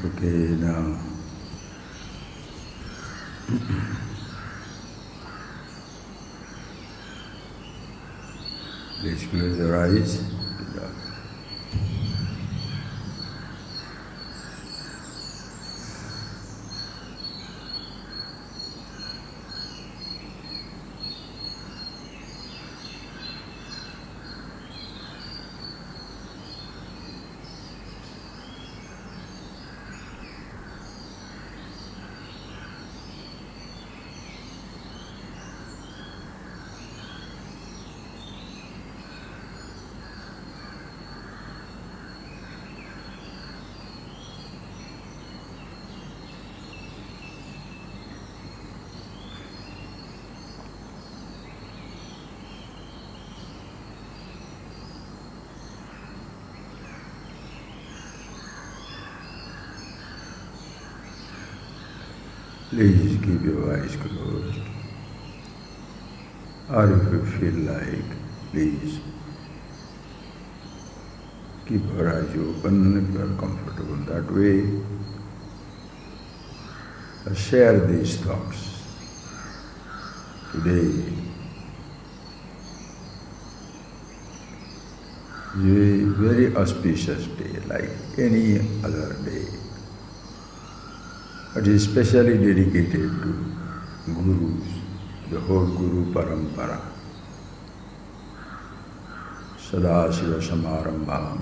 Okay, now please close your eyes. Please keep your eyes closed. Or if you feel like, please keep your eyes open if you are comfortable that way. Share these thoughts. Today is a very auspicious day, like any other day. It is specially dedicated to Gurus, the whole Guru Parampara. Sadashiva Samarambham,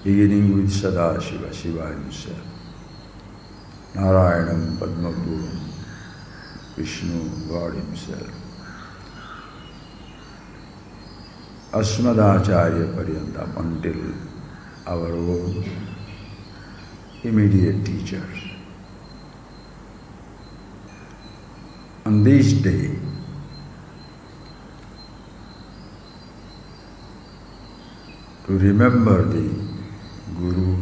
beginning with Sadashiva, Shiva himself. Narayanam Padmabhuvam, Vishnu, God himself. Asmadacharya Paryantam, until our own immediate teachers. On this day, to remember the Guru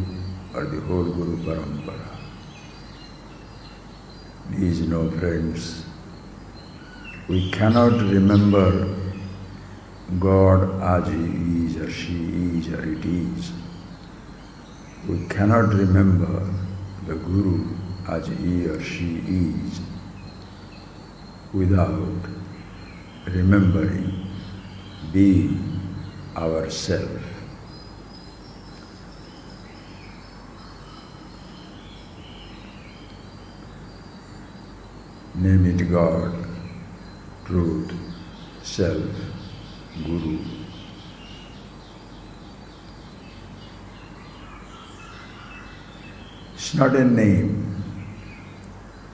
or the whole Guru Parampara. These, no friends, we cannot remember God as He is or she is or it is. We cannot remember the Guru as he or she is without remembering being ourselves. Name it God, truth, self, Guru. It's not a name,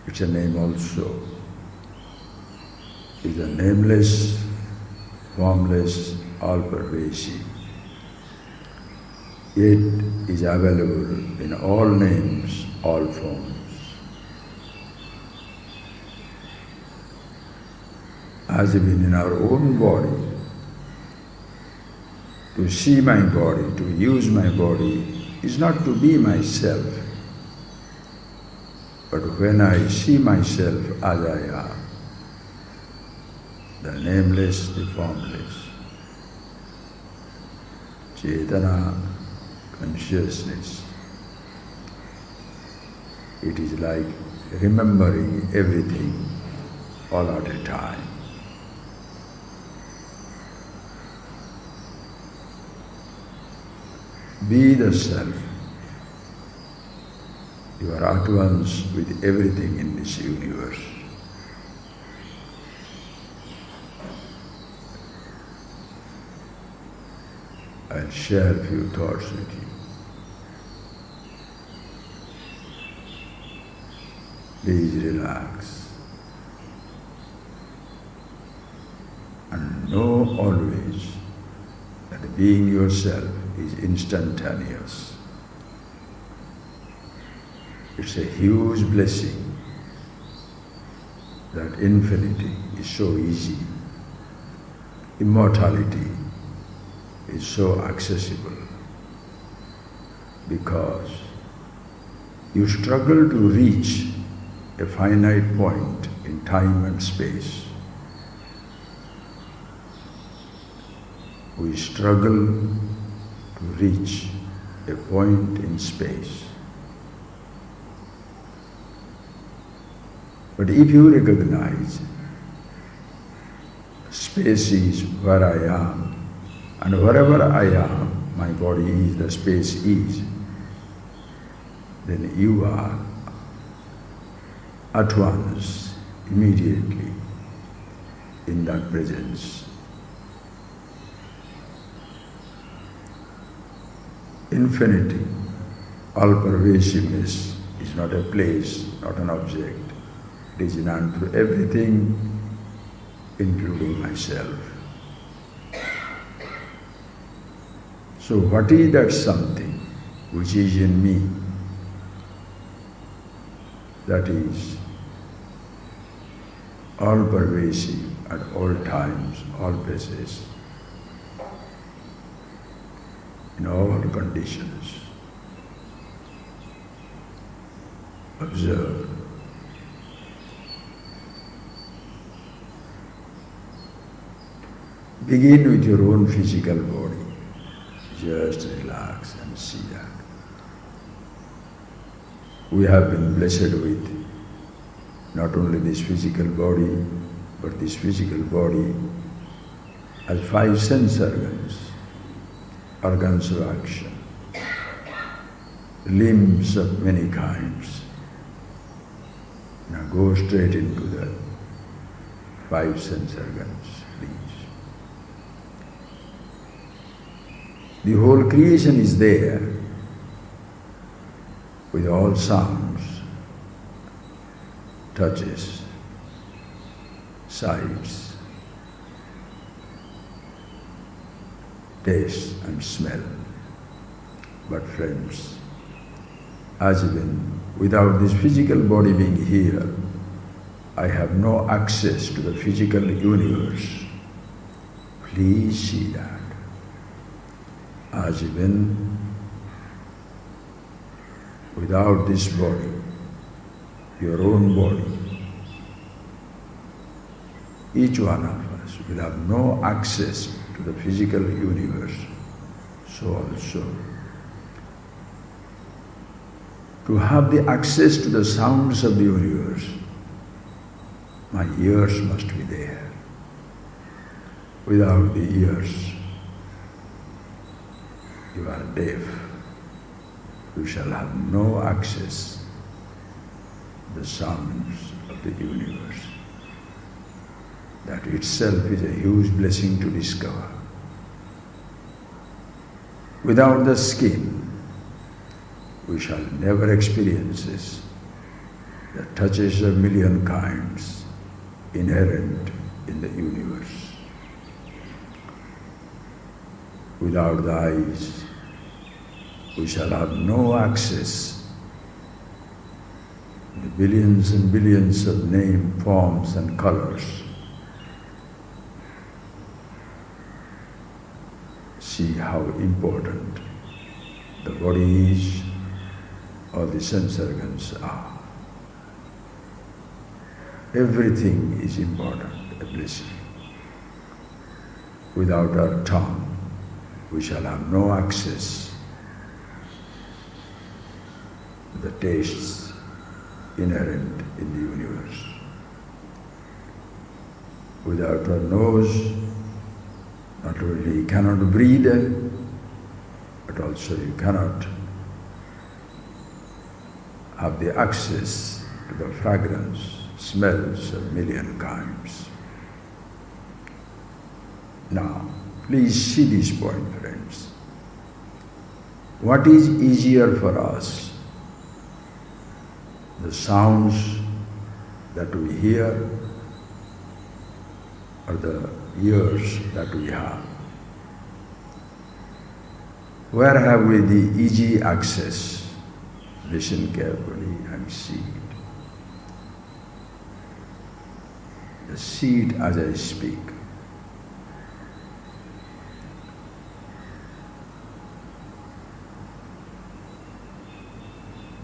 it's a name also. It's a nameless, formless, all-pervasive. Yet is available in all names, all forms. As even in our own body, to see my body, to use my body, is not to be myself. But when I see myself as I am, the nameless, the formless, Chetana, consciousness, it is like remembering everything all at a time. Be the self. You are at once with everything in this universe. I'll share a few thoughts with you. Please relax and know always that being yourself is instantaneous. It's a huge blessing that infinity is so easy. Immortality is so accessible because you struggle to reach a finite point in time and space. We struggle to reach a point in space. But if you recognize space is where I am, and wherever I am, my body is, the space is, then you are at once, immediately, in that presence. Infinity, all-pervasiveness is not a place, not an object. It is in unto everything, including myself. So what is that something which is in me? That is all-pervasive at all times, all places, in all conditions. Observe. Begin with your own physical body. Just relax and see that. We have been blessed with not only this physical body, but this physical body has 5 sense organs of action, limbs of many kinds. Now go straight into the 5 sense organs, please. The whole creation is there with all sounds, touches, sights, taste and smell. But friends, as even without this physical body being here, I have no access to the physical universe. Please see that. As even without this body, your own body, each one of us will have no access to the physical universe. So also, to have the access to the sounds of the universe, my ears must be there. Without the ears, you are deaf. You shall have no access to the sounds of the universe. That itself is a huge blessing to discover. Without the skin, we shall never experience this. The touches of 1,000,000 kinds inherent in the universe. Without the eyes, we shall have no access to the billions and billions of names, forms and colors. See how important the body is, or the sense organs are. Everything is important, a blessing. Without our tongue, we shall have no access to the tastes inherent in the universe. Without our nose, not only you cannot breathe, but also you cannot have the access to the fragrance, smells of 1,000,000 kinds. Now, please see this point, friends. What is easier for us? The sounds that we hear, or the ears that we have? Where have we the easy access? Listen carefully and see it. The see it as I speak.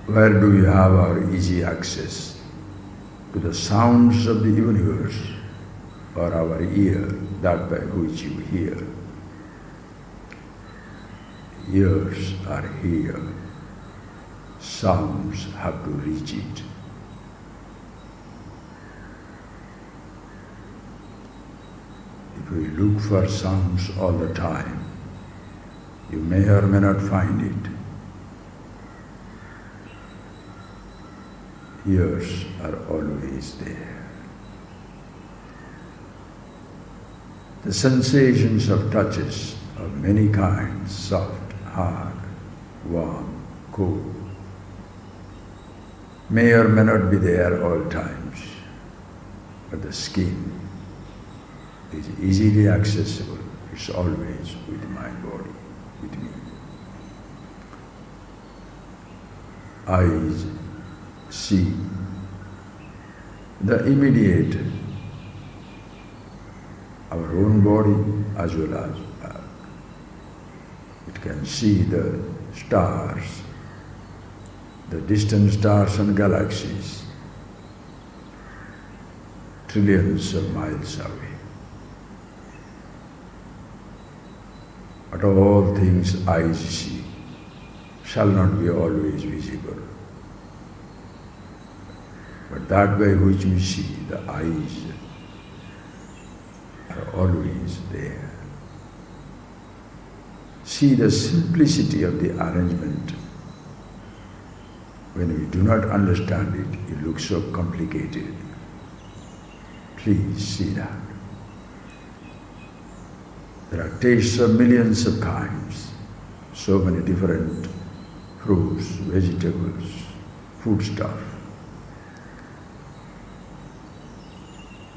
Where do we have our easy access? To the sounds of the universe, or our ear, that by which you hear. Ears are here. Sounds have to reach it. If we look for sounds all the time, you may or may not find it. Ears are always there. The sensations of touches of many kinds, soft, hard, warm, cold, may or may not be there all times, but the skin is easily accessible. It's always with my body, with me. Eyes see the immediate, our own body as well as it can see the stars, the distant stars and galaxies, trillions of miles away. But all things eyes see shall not be always visible. But that by which we see, the eyes are always there. See the simplicity of the arrangement. When we do not understand it, it looks so complicated. Please see that. There are tastes of millions of kinds, so many different fruits, vegetables, foodstuff.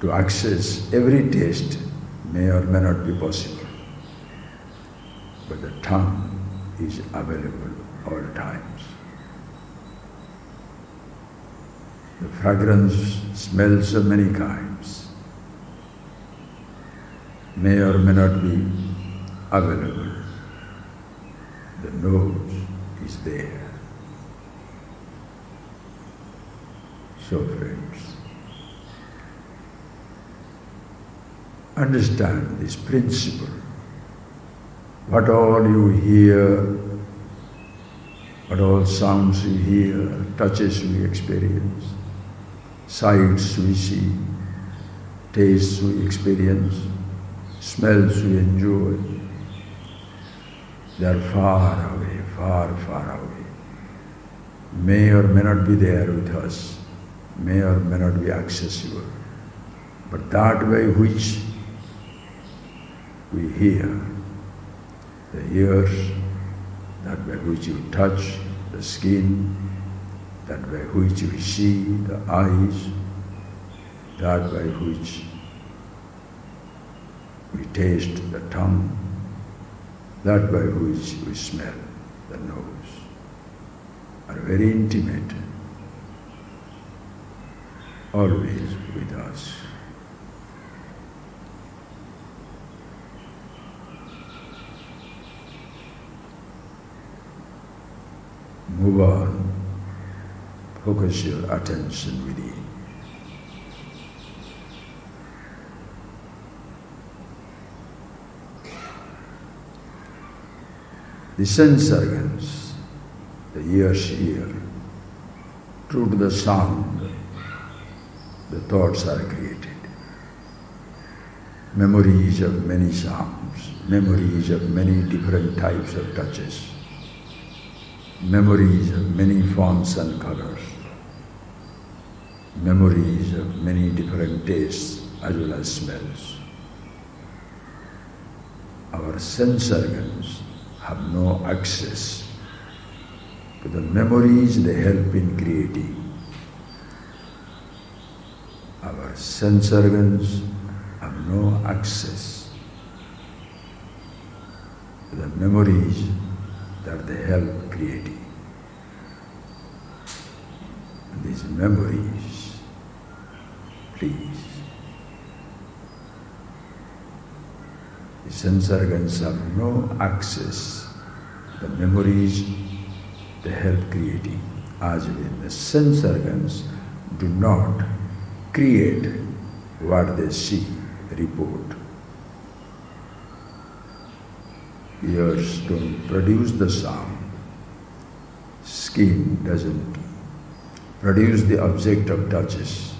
To access every taste may or may not be possible, but the tongue is available all times. The fragrance smells of many kinds may or may not be available. The nose is there. So friends, understand this principle. What all you hear, what all sounds you hear, touches we experience, sights we see, tastes we experience, smells we enjoy, they are far away, far, far away. May or may not be there with us, may or may not be accessible. But that by which we hear, the ears, that by which you touch, the skin, that by which we see, the eyes, that by which we taste, the tongue, that by which we smell, the nose, are very intimate, always with us. Move on, focus your attention within. The sense organs, the ears hear, true to the sound, the thoughts are created. Memories of many sounds, memories of many different types of touches, memories of many forms and colors, memories of many different tastes as well as smells. Our sense organs have no access to the memories they help in creating. Our sense organs have no access to the memories that they help creating. And these memories, please, the sense organs have no access to the memories they help creating, as when the sense organs do not create what they see, report. Ears don't produce the sound, skin doesn't produce the object of touches,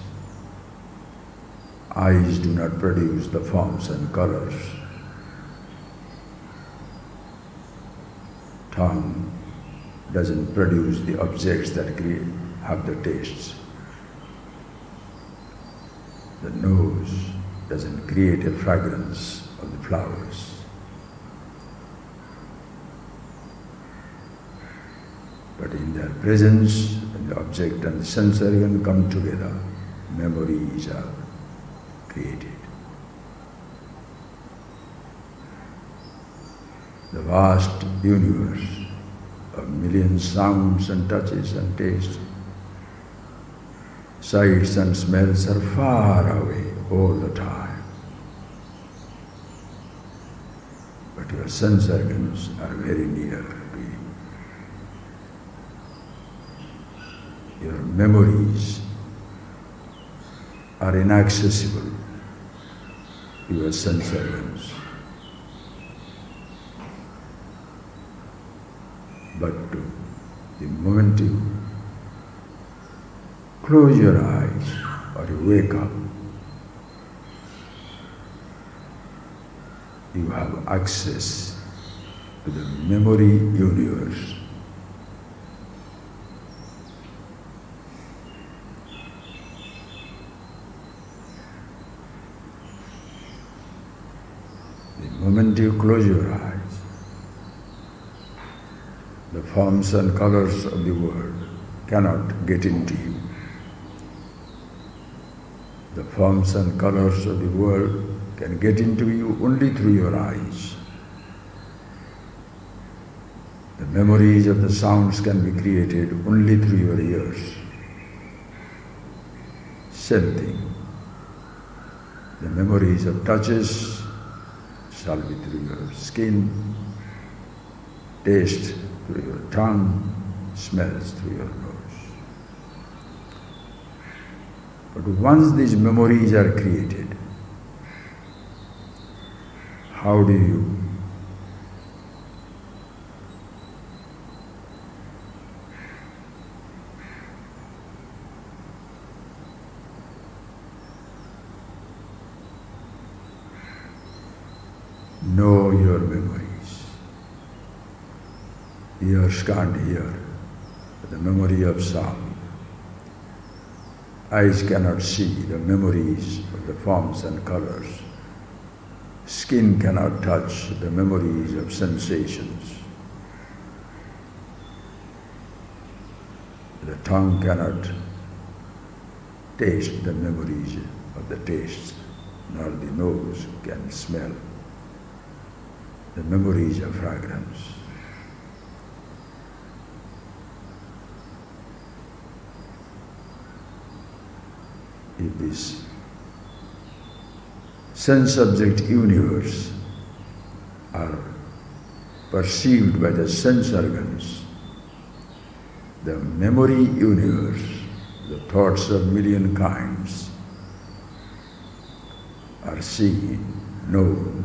Eyes do not produce the forms and colors. Tongue doesn't produce the objects that have the tastes. The nose doesn't create a fragrance of the flowers. But in their presence, when the object and the sense organ come together, memories are created. The vast universe of million sounds and touches and tastes, sights and smells are far away all the time. But your sense organs are very near to you. Your memories are inaccessible to your sense organs. But the moment you close your eyes or you wake up, you have access to the memory universe. The moment you close your eyes, the forms and colors of the world cannot get into you. The forms and colors of the world can get into you only through your eyes. The memories of the sounds can be created only through your ears. Same thing. The memories of touches shall be through your skin, taste through your tongue, smells through your nose. But once these memories are created, how do you know your memories? Ears can't hear the memory of sound. Eyes cannot see the memories of the forms and colors. Skin cannot touch the memories of sensations. The tongue cannot taste the memories of the tastes, nor the nose can smell the memories of fragrance. If this sense-object universe are perceived by the sense organs, the memory universe, the thoughts of million kinds, are seen, known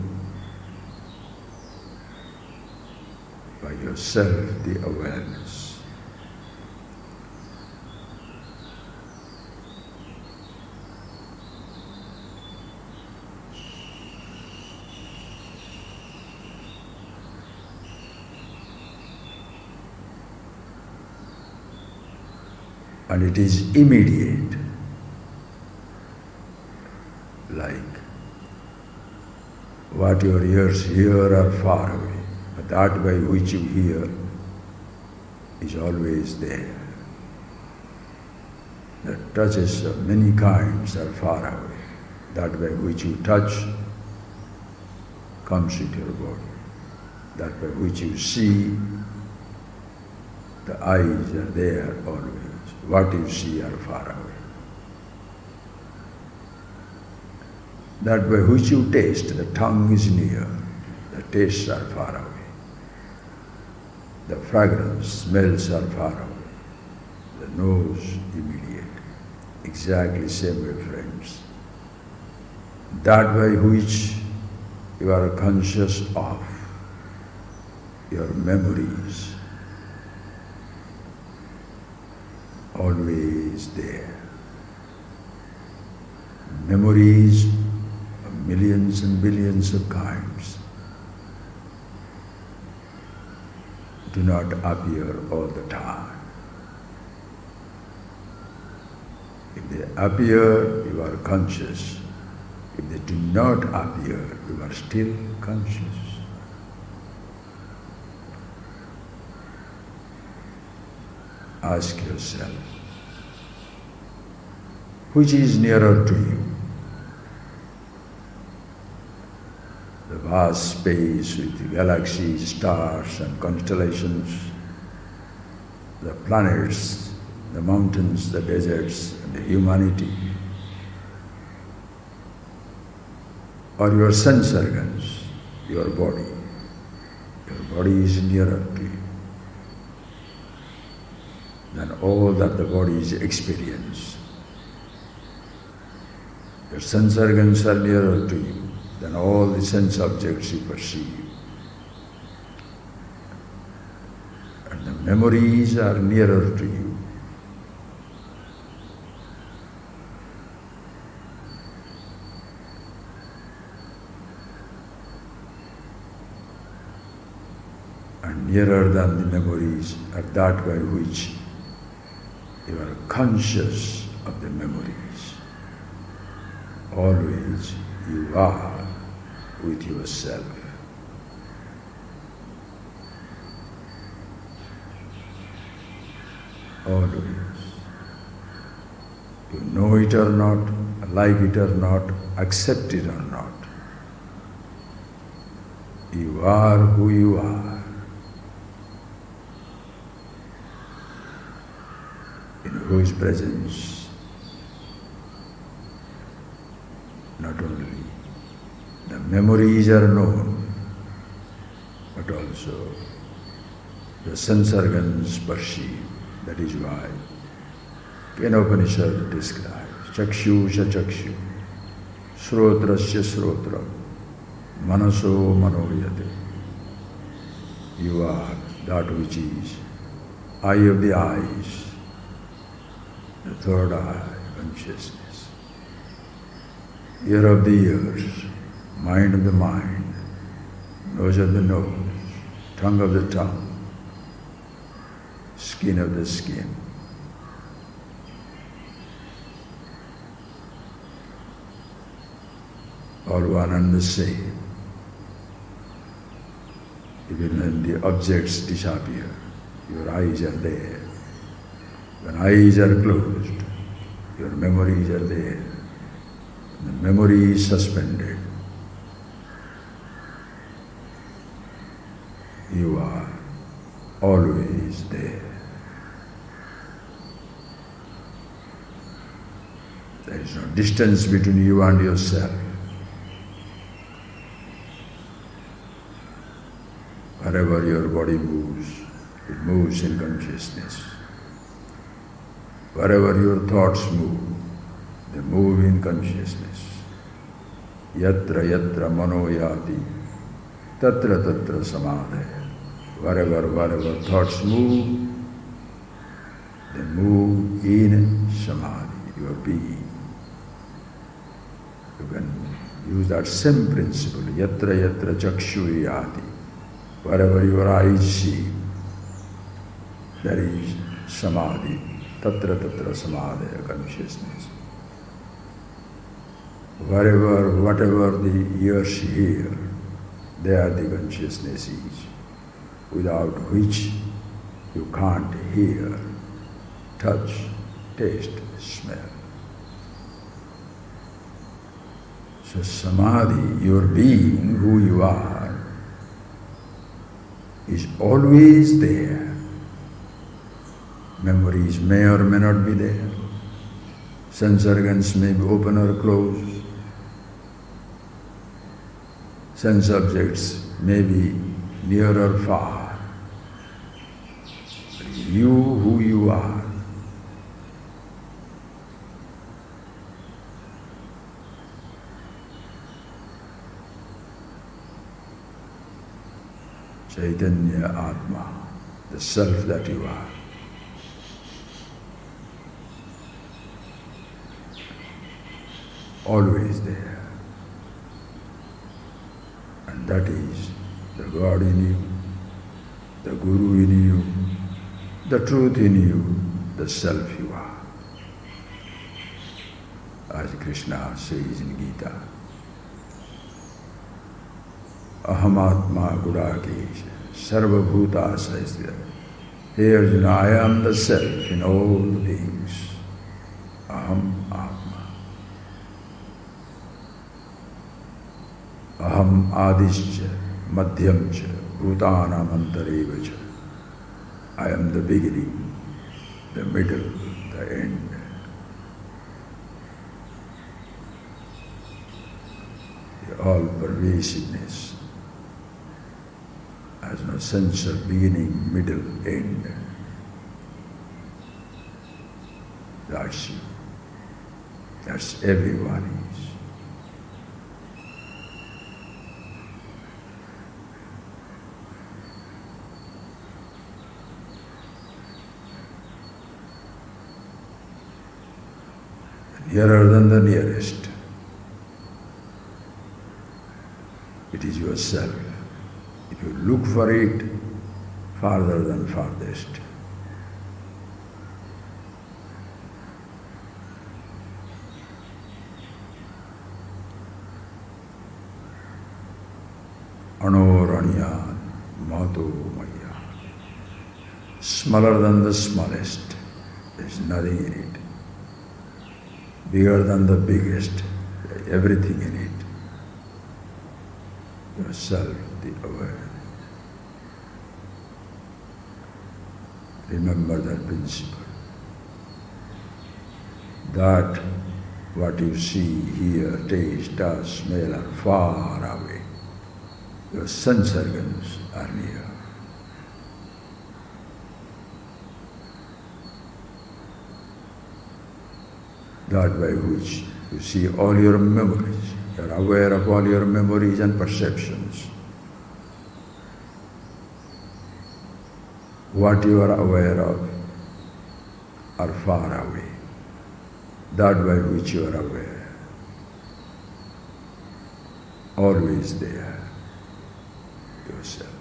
by yourself, the awareness. And it is immediate, like what your ears hear are far away, but that by which you hear is always there. The touches of many kinds are far away, that by which you touch comes into your body. That by which you see, the eyes are there always. What you see are far away. That by which you taste, the tongue is near, the tastes are far away. The fragrance, smells are far away. The nose, immediate. Exactly same way, friends. That by which you are conscious of, your memories, always there. memories of millions and billions of kinds do not appear all the time. If they appear, you are conscious. If they do not appear, you are still conscious. Ask yourself, which is nearer to you? The vast space with galaxies, stars and constellations, the planets, the mountains, the deserts, and the humanity, or your sense organs, your body. Your body is nearer to you than all that the body is experience. Your sense organs are nearer to you than all the sense objects you perceive. And the memories are nearer to you. And nearer than the memories are that by which you are conscious of the memories. Always you are with yourself. Always. You know it or not, like it or not, accept it or not. You are who you are. In whose presence not only the memories are known, but also the sense organs perceive. That is why Kenopanishad describes Chakshusha Chakshu, Srotrasya Srotra, Manaso Manoyate. You are that which is eye of the eyes, the third eye, consciousness, ear of the ears, mind of the mind, nose of the nose, tongue of the tongue, skin of the skin. All one and the same. Even when the objects disappear, your eyes are there. When eyes are closed, your memories are there. The memory is suspended. You are always there. There is no distance between you and yourself. Wherever your body moves, it moves in consciousness. Wherever your thoughts move, they move in consciousness. Yatra yatra mano yati, tatra tatra samadhaya. Wherever thoughts move, they move in samadhi, your being. You can use that same principle, yatra yatra chakshu yati. Wherever your eyes see, there is samadhi, tatra tatra samadhaya, consciousness. Whatever the ears hear, there the consciousness is, without which you can't hear, touch, taste, smell. So samadhi, your being, who you are, is always there. Memories may or may not be there. Sense organs may be open or closed. Sense objects may be near or far. But you, who you are, Chaitanya Atma, the self that you are. always there. And that is the God in you, the Guru in you, the truth in you, the self you are. As Krishna says in Gita, Ahamatma Gudakesh Sarva Bhuta Sahasya. Hey Arjuna, I am the self in all beings. Aham Atma. Aham Adischa Madhyamcha Bhutanam Antarevacha. I am the beginning, the middle, the end. The all-pervasiveness has no sense of beginning, middle, end. That's you. That's everybody's. Nearer than the nearest, it is yourself. If you look for it, farther than farthest. Anoranyan Mato Maya. Smaller than the smallest, there is nothing in it. Bigger than the biggest, everything in it. Yourself, the aware. Remember that principle. That what you see, hear, taste, touch, smell are far away. Your sense organs are near. That by which you see all your memories. You are aware of all your memories and perceptions. What you are aware of are far away. That by which you are aware. Always there. Yourself.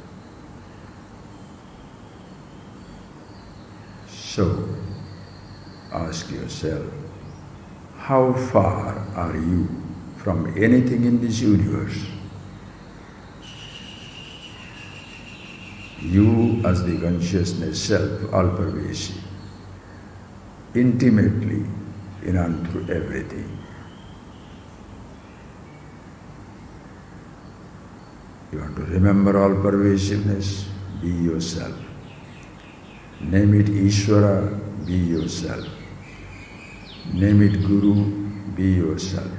So, ask yourself, how far are you from anything in this universe? You as the consciousness self, all-pervasive, intimately in and through everything. You want to remember all-pervasiveness? Be yourself. Name it Ishvara, be yourself. Name it Guru, be yourself.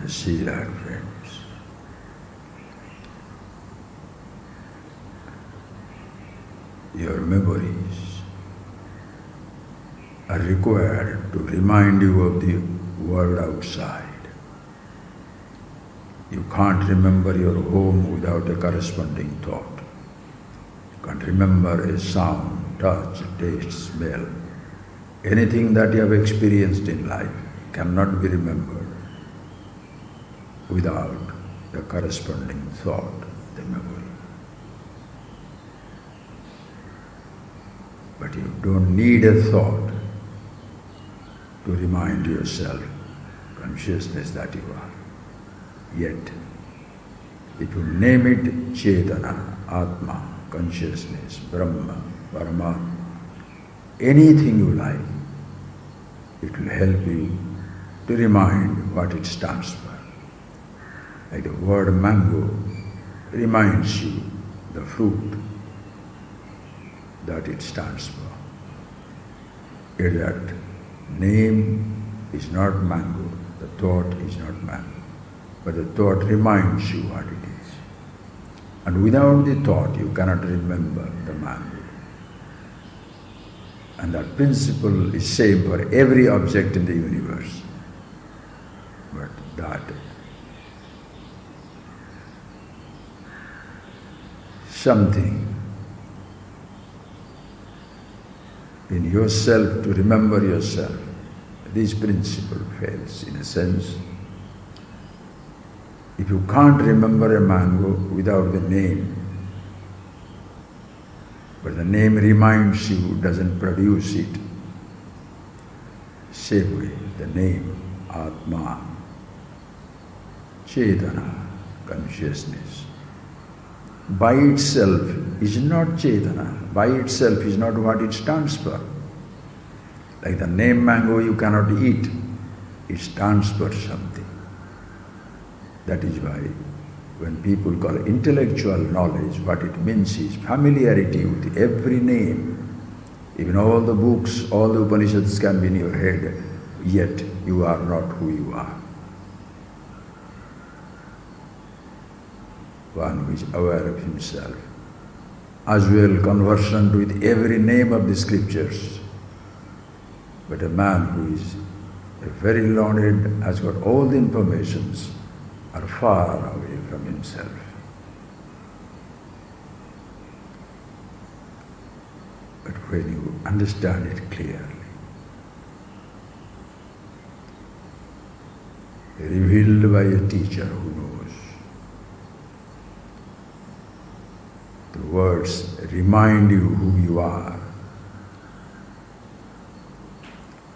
Just see that, friends. Your memories are required to remind you of the world outside. You can't remember your home without a corresponding thought. You can't remember a sound touch, taste, smell, anything that you have experienced in life cannot be remembered without the corresponding thought, the memory. But you don't need a thought to remind yourself, consciousness that you are. Yet, if you name it Chetana, Atma, consciousness, Brahma, Paramatma, anything you like, it will help you to remind what it stands for. Like the word mango reminds you the fruit that it stands for. Yet that name is not mango, the thought is not mango, but the thought reminds you what it is. And without the thought you cannot remember the mango. And that principle is same for every object in the universe. But that something in yourself to remember yourself, this principle fails in a sense. If you can't remember a mango without the name, but the name reminds you, doesn't produce it, same way, the name, Atma, Chetana, consciousness, by itself is not Chetana, by itself is not what it stands for. Like the name mango you cannot eat, it stands for something. That is why when people call intellectual knowledge, what it means is familiarity with every name. Even all the books, all the Upanishads can be in your head, yet you are not who you are. One who is aware of himself, as well conversant with every name of the scriptures. But a man who is very learned, has got all the informations, are far away from himself. But when you understand it clearly, revealed by a teacher who knows, the words remind you who you are,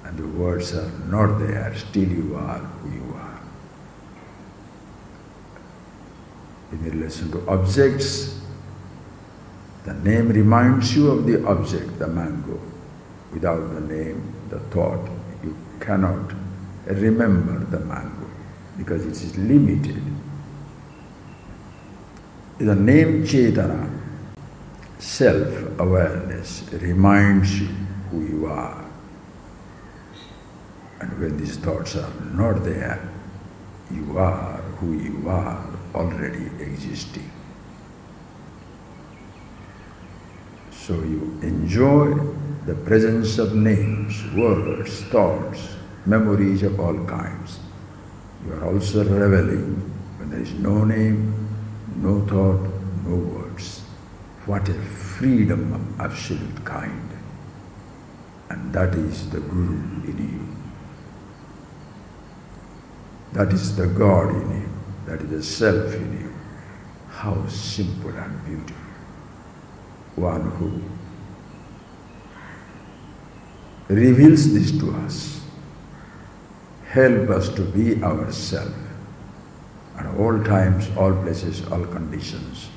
and the words are not there, still you are who you are. In relation to objects, the name reminds you of the object, the mango. Without the name, the thought, you cannot remember the mango because it is limited. The name Chetana, self-awareness, reminds you who you are. And when these thoughts are not there, you are who you are, already existing. So you enjoy the presence of names, words, thoughts, memories of all kinds. You are also reveling when there is no name, no thought, no words. What a freedom of absolute kind. And that is the Guru in you. That is the God in you. That is the self in you. How simple and beautiful. One who reveals this to us, help us to be ourselves at all times, all places, all conditions.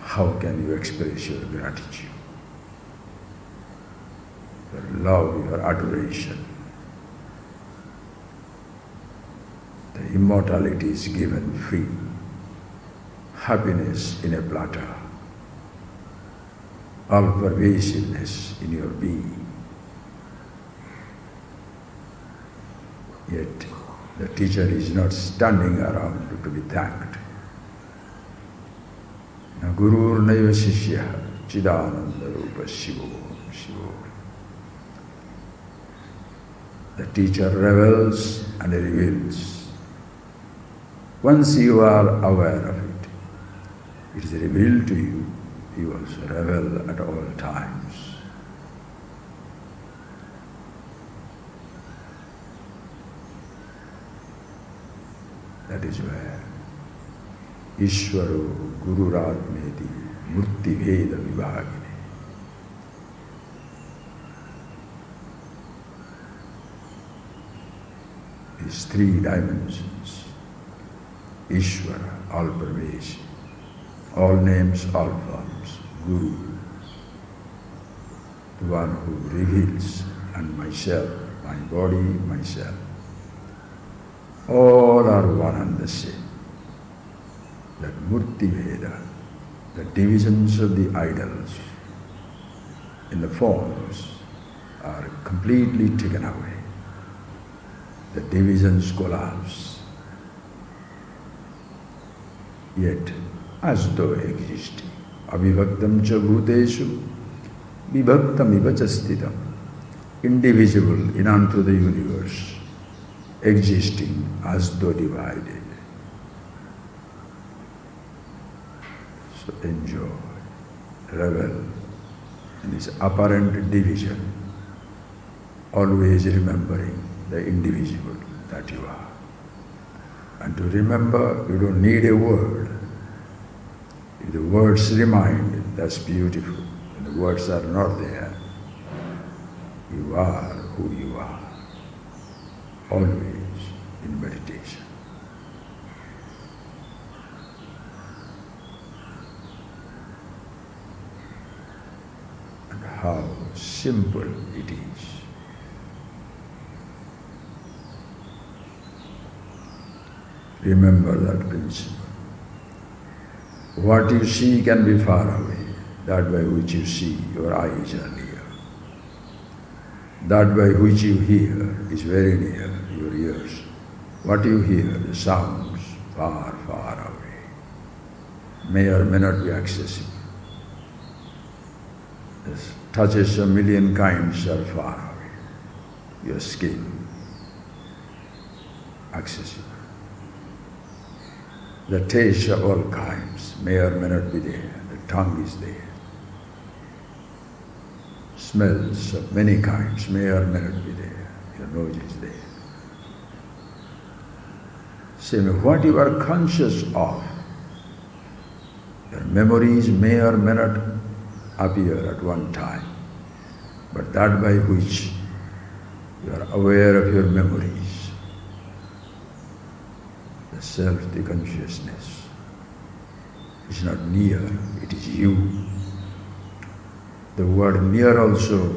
How can you express your gratitude, your love, your adoration? The immortality is given free, happiness in a platter, all pervasiveness in your being. Yet the teacher is not standing around to be thanked. Na Gurupurnima Shishya Chidananda Rupa Shivo Shivo. The teacher revels and reveals. Once you are aware of it, it is revealed to you, he was rebel at all times. That is where Ishvaro Gururatmeti Murti Veda Vibhagine. These three dimensions, Ishvara, all pervasive, all names, all forms, Guru, the one who reveals, and myself, my body, myself, all are one and the same. That Murti Veda, the divisions of the idols in the forms are completely taken away. The divisions collapse, yet as though existing. Avivaktam cha bhuteshu vibhaktam iva cha sthitam. Indivisible in unto the universe, existing as though divided. So enjoy, revel in this apparent division, always remembering the indivisible that you are. And to remember, you don't need a word. If the words remind, that's beautiful. When the words are not there, you are who you are, always in meditation. And how simple it is. Remember that principle. What you see can be far away, that by which you see, your eyes are near. That by which you hear is very near, your ears. What you hear, the sounds, far, far away, may or may not be accessible. The touches of 1,000,000 kinds are far away. Your skin, accessible. The taste of all kinds may or may not be there. The tongue is there. Smells of many kinds may or may not be there. Your nose is there. Same, what you are conscious of, your memories may or may not appear at one time, but that by which you are aware of your memories, the self, the consciousness, is not near, it is you. The word near also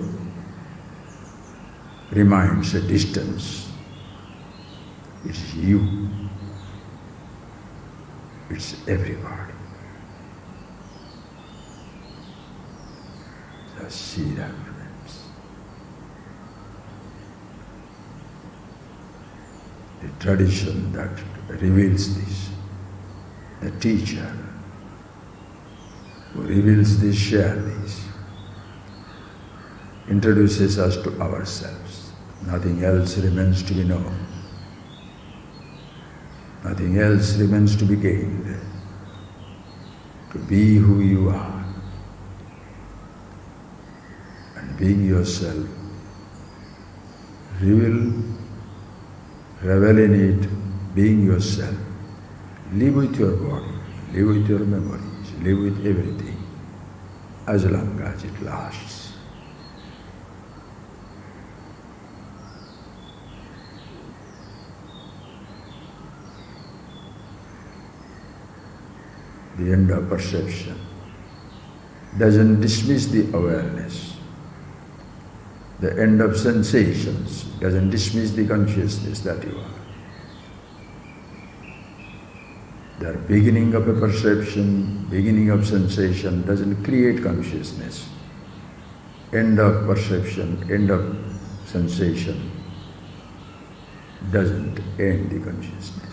reminds a distance. It's you. It's everybody. Just see that, friends. The tradition that reveals this, the teacher who reveals this, shares this, introduces us to ourselves. Nothing else remains to be known. Nothing else remains to be gained. To be who you are. And being yourself, revel in it, being yourself. Live with your body, live with your memories, live with everything, as long as it lasts. The end of perception doesn't dismiss the awareness. The end of sensations doesn't dismiss the consciousness that you are. The beginning of a perception, beginning of sensation doesn't create consciousness. End of perception, end of sensation doesn't end the consciousness.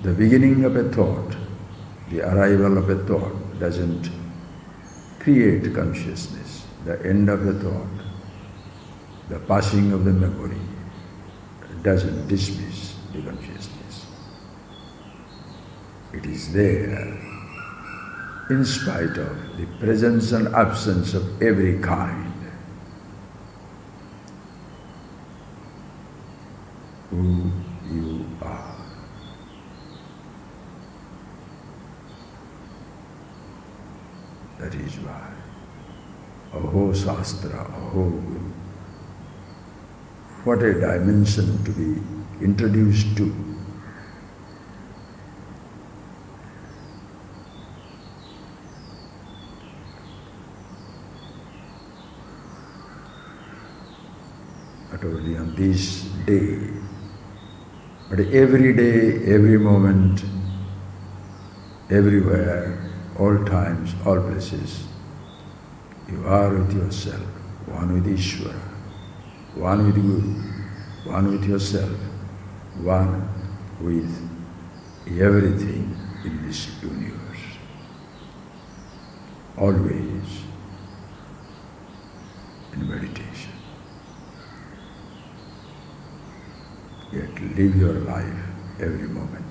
The beginning of a thought, the arrival of a thought doesn't create consciousness. The end of a thought, the passing of the memory doesn't dismiss the consciousness. It is there in spite of the presence and absence of every kind. Who you are. That is why Aho Shastra, Aho Guru. What a dimension to be introduced to. Not only on this day, but every day, every moment, everywhere, all times, all places, you are with yourself, one with Ishvara, one with Guru, one with yourself, one with everything in this universe. Always in meditation. Yet live your life every moment.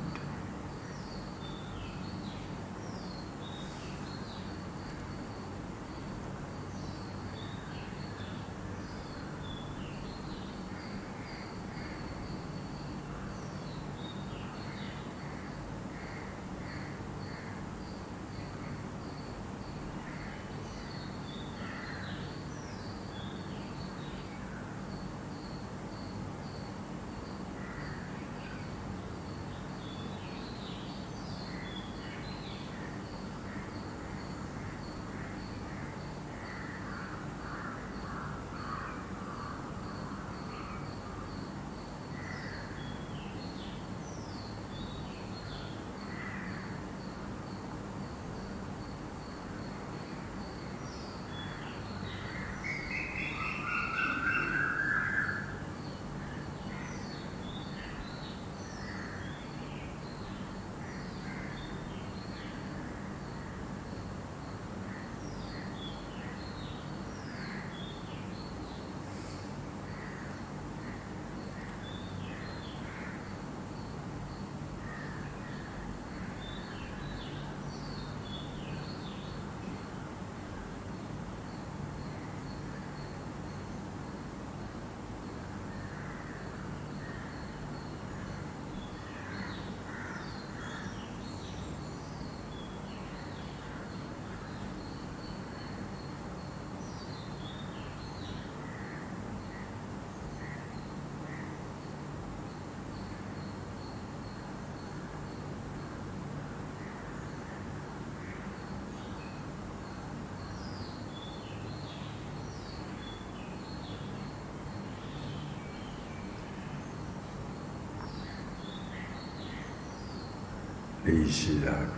Please see that,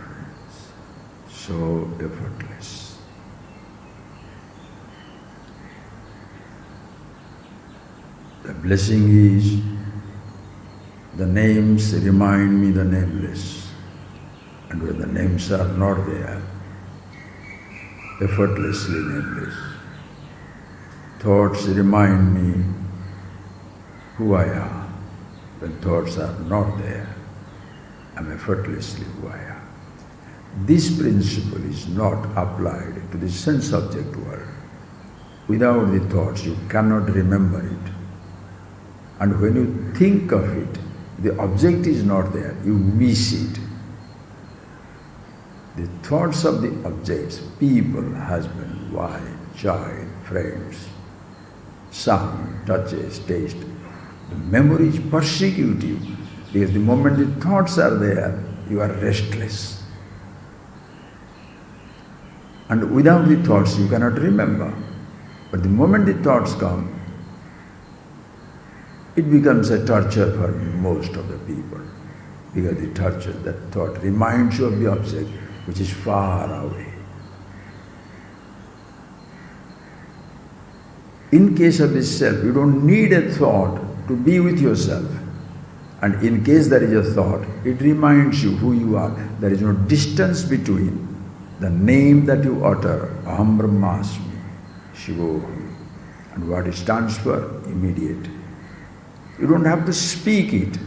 so effortless. The blessing is, the names remind me the nameless, and when the names are not there, effortlessly nameless. Thoughts remind me who I am. When thoughts are not there, I am effortlessly who I am. This principle is not applied to the sense-object world. Without the thoughts, you cannot remember it. And when you think of it, the object is not there, you miss it. The thoughts of the objects, people, husband, wife, child, friends, sound, touches, taste, the memories persecute you. Because the moment the thoughts are there, you are restless. And without the thoughts, you cannot remember. But the moment the thoughts come, it becomes a torture for most of the people. Because the torture, that thought reminds you of the object which is far away. In case of the self, you don't need a thought to be with yourself. And in case there is a thought, it reminds you who you are. There is no distance between the name that you utter, Aham Brahmasmi, Shivoham, and what it stands for, immediate. You don't have to speak it.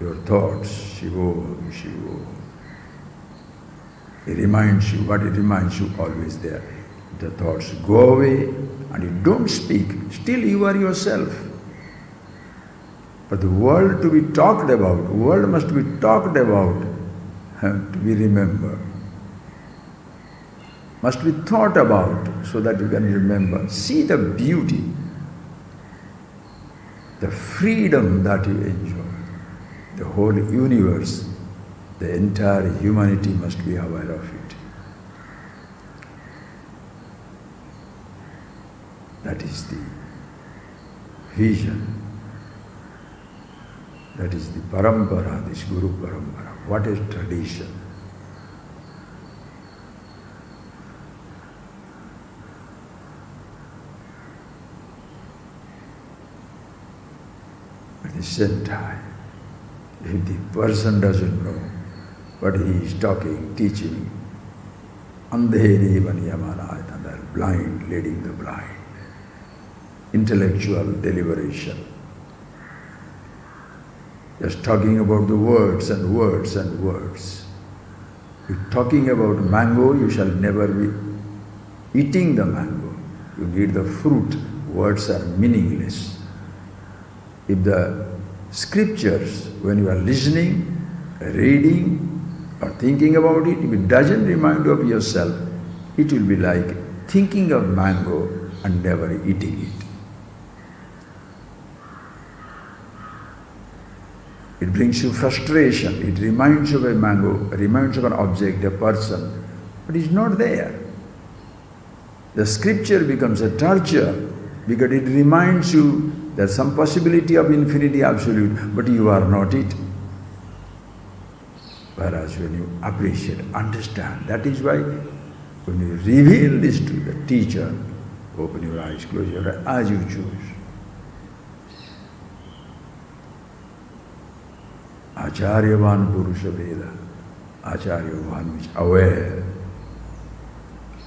your thoughts, Shivo, Shivo. It reminds you, what it reminds you always there. The thoughts go away and you don't speak, still you are yourself. But the world to be talked about, world must be talked about, to be remembered. Must be thought about so that you can remember. See the beauty, the freedom that you enjoy. The whole universe, the entire humanity must be aware of it. That is the vision. That is the parampara, this Guru parampara. What is tradition? At the same time, if the person doesn't know what he is talking, teaching, andheni vaniyamana, they are blind, leading the blind. Intellectual deliberation. Just talking about the words and words and words. If talking about mango, you shall never be eating the mango. You need the fruit. Words are meaningless. If the scriptures, when you are listening, reading, or thinking about it, if it doesn't remind you of yourself, it will be like thinking of mango and never eating it. It brings you frustration. It reminds you of a mango, reminds you of an object, a person, but it's not there. The scripture becomes a torture because it reminds you there's some possibility of infinity absolute, but you are not it. Whereas when you appreciate, understand, that is why when you reveal this to the teacher, open your eyes, close your eyes, as you choose. Acharyavan Purusha Veda. Acharyavan is aware.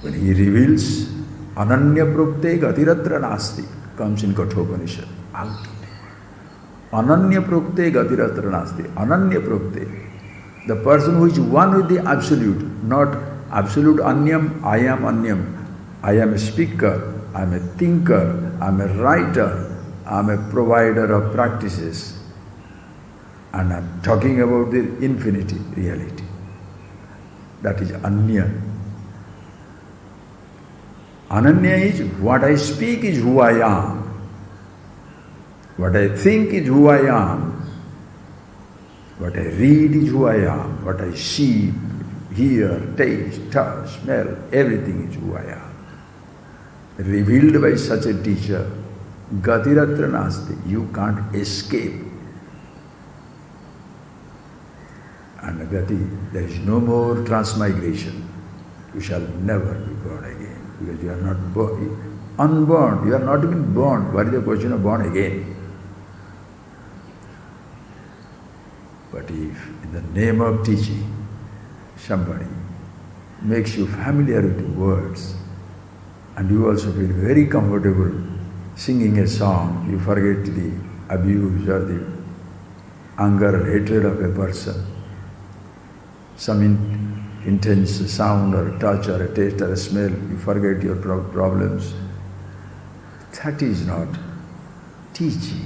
When he reveals, Ananya Prukte Gatiratra Nasti comes in Kathopanishad. Ananya Prukte Gatiratra Nasti. Ananya Prukte. The person who is one with the Absolute, not Absolute Anyam, I am Anyam. I am a speaker, I am a thinker, I am a writer, I am a provider of practices. And I am talking about the infinity reality. That is Anya. Ananya is what I speak is who I am. What I think is who I am. What I read is who I am. What I see, hear, taste, touch, smell, everything is who I am. Revealed by such a teacher, Gatiratra Nasti, you can't escape. And Gati, there is no more transmigration. You shall never be born again, because you are not born, unborn, you are not even born. What is the question of born again? But if in the name of teaching, somebody makes you familiar with the words, and you also feel very comfortable singing a song, you forget the abuse or the anger or hatred of a person, some intense sound or a touch or a taste or a smell, you forget your problems. That is not teaching,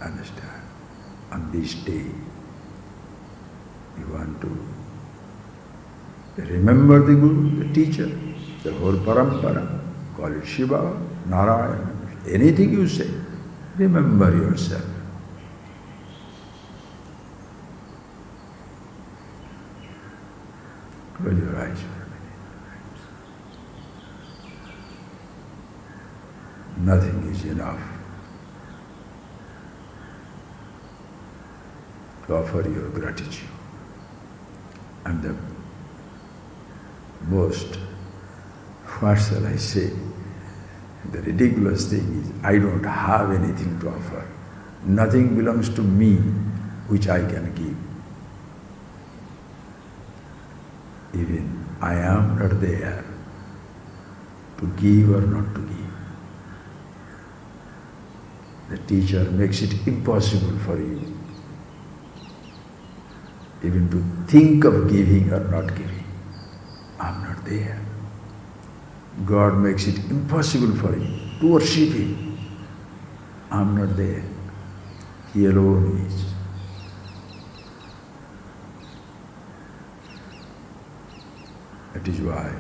understand. On this day, you want to remember the Guru, the teacher, the whole parampara, call it Shiva, Narayana, anything you say, remember yourself. Close your eyes for a minute. Nothing is enough to offer your gratitude. And the most, what shall I say, the ridiculous thing is, I don't have anything to offer. Nothing belongs to me which I can give. Even I am not there to give or not to give. The teacher makes it impossible for you. even to think of giving or not giving. I'm not there. God makes it impossible for him to worship him. I'm not there. He alone is. That is why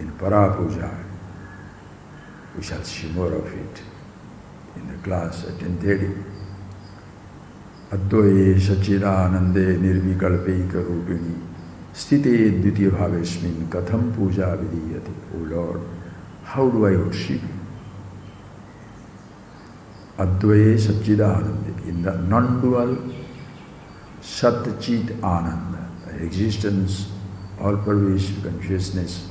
in Parapuja we shall see more of it in the class at 10:30. Advaye Sachidanande Nirvikalpaika Rupini Sthite Dvitiya Bhavesmin Katham Puja Vidiyate. O Lord, how do I worship you? Advaye Sachidanande, in the non-dual Sat Chit Ananda, existence, all-pervasive consciousness,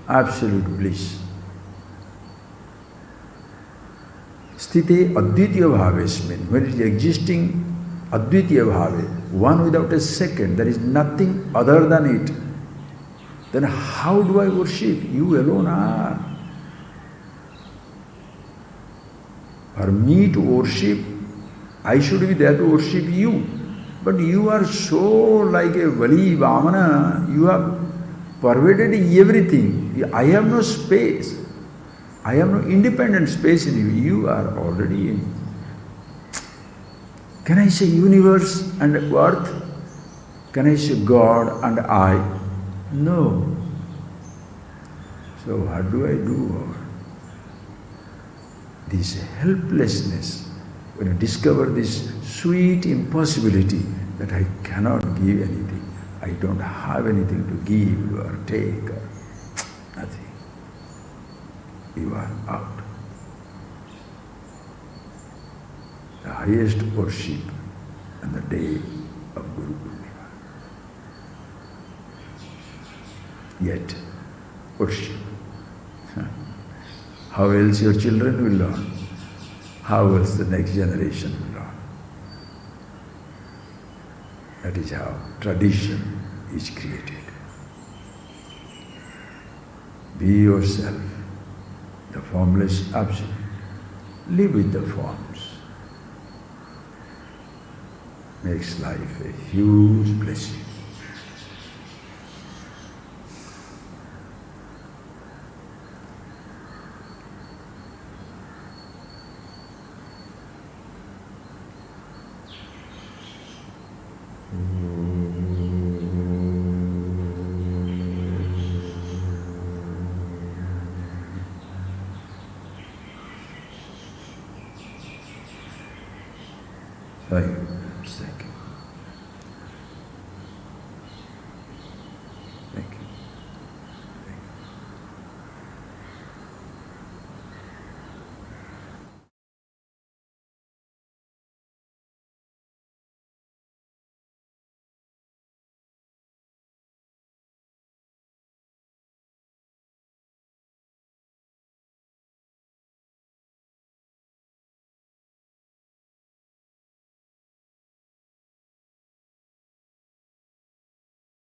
absolute bliss. Sthite Advitiya Bhavesmin, when it is existing Advitiya Bhave, one without a second, there is nothing other than it, then how do I worship? You alone are. For me to worship, I should be there to worship you. But you are so like a Vali Vamana, you have pervaded everything. I have no space. I have no independent space in you. You are already in. Can I say universe and earth? Can I say God and I? No. So what do I do? This helplessness, when you discover this sweet impossibility that I cannot give anything, I don't have anything to give or take, or nothing. You are out. The highest worship on the day of Gurupurnima. Yet, worship. How else your children will learn? How else the next generation will learn? That is how tradition is created. Be yourself, the formless absolute. Live with the forms. Makes life a huge blessing. Thank you.